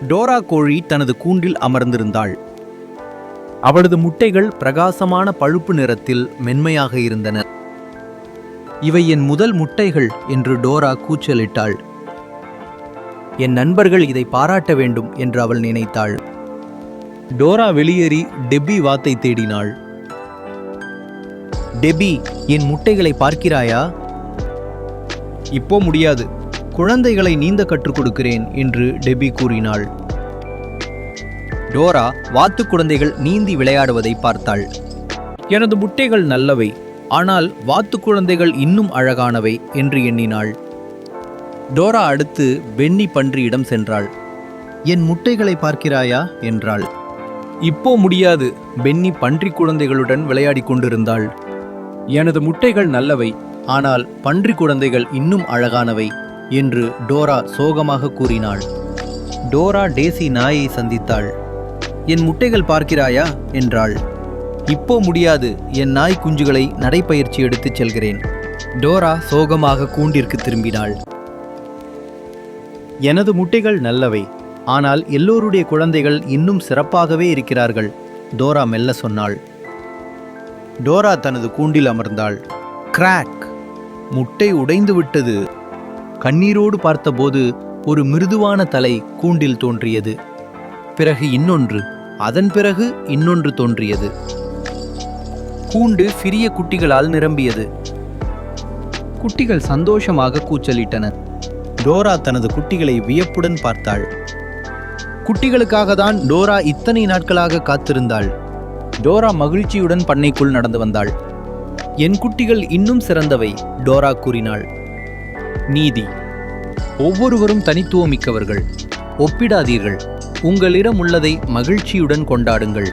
Dora கோழி தனது கூண்டில் அமர்ந்திருந்தாள். அவளது முட்டைகள் பிரகாசமான பழுப்பு நிறத்தில் மென்மையாக இருந்தன. இவை என் முதல் முட்டைகள் என்று டோரா கூச்சலிட்டாள். என் நண்பர்கள் இதை பாராட்ட வேண்டும் என்று அவள் நினைத்தாள். டோரா வெளியேறி டெப்பி வாத்தை தேடினாள். டெப்பி, என் முட்டைகளை பார்க்கிறாயா? இப்போ முடியாது, குழந்தைகளை நீந்த கற்றுக் கொடுக்கிறேன் என்று டெப்பி கூறினாள். டோரா வாத்து குழந்தைகள் நீந்தி விளையாடுவதை பார்த்தாள். எனது முட்டைகள் நல்லவை, ஆனால் வாத்து குழந்தைகள் இன்னும் அழகானவை என்று எண்ணினாள். டோரா அடுத்து பென்னி பன்றியிடம் சென்றாள். என் முட்டைகளை பார்க்கிறாயா என்றாள். இப்போ முடியாது, பென்னி பன்றி குழந்தைகளுடன் விளையாடிக் கொண்டிருந்தாள். எனது முட்டைகள் நல்லவை, ஆனால் பன்றி குழந்தைகள் இன்னும் அழகானவை என்று டோரா சோகமாக கூறினாள். டோரா டேசி நாயை சந்தித்தாள். என் முட்டைகள் பார்க்கிறாயா என்றாள். இப்போ முடியாது, என் நாய் குஞ்சுகளை நடைப்பயிற்சி எடுத்துச் செல்கிறேன். டோரா சோகமாக கூண்டிற்கு திரும்பினாள். எனது முட்டைகள் நல்லவை, ஆனால் எல்லோருடைய குழந்தைகள் இன்னும் சிறப்பாகவே இருக்கிறார்கள், டோரா மெல்ல சொன்னாள். டோரா தனது கூண்டில் அமர்ந்தாள். கிராக்! முட்டை உடைந்து விட்டது. கண்ணீரோடு பார்த்தபோது ஒரு மிருதுவான தலை கூண்டில் தோன்றியது. பிறகு இன்னொன்று, அதன் பிறகு இன்னொன்று தோன்றியது. கூண்டு சிறிய குட்டிகளால் நிரம்பியது. குட்டிகள் சந்தோஷமாக கூச்சலிட்டன. டோரா தனது குட்டிகளை வியப்புடன் பார்த்தாள். குட்டிகளுக்காக தான் டோரா இத்தனை நாட்களாக காத்திருந்தாள். டோரா மகிழ்ச்சியுடன் பண்ணைக்குள் நடந்து வந்தாள். என் குட்டிகள் இன்னும் சிறந்தவை, டோரா கூறினாள். நீதி: ஒவ்வொருவரும் தனித்துவமிக்கவர்கள். ஒப்பிடாதீர்கள். உங்களிடம் உள்ளதை மகிழ்ச்சியுடன் கொண்டாடுங்கள்.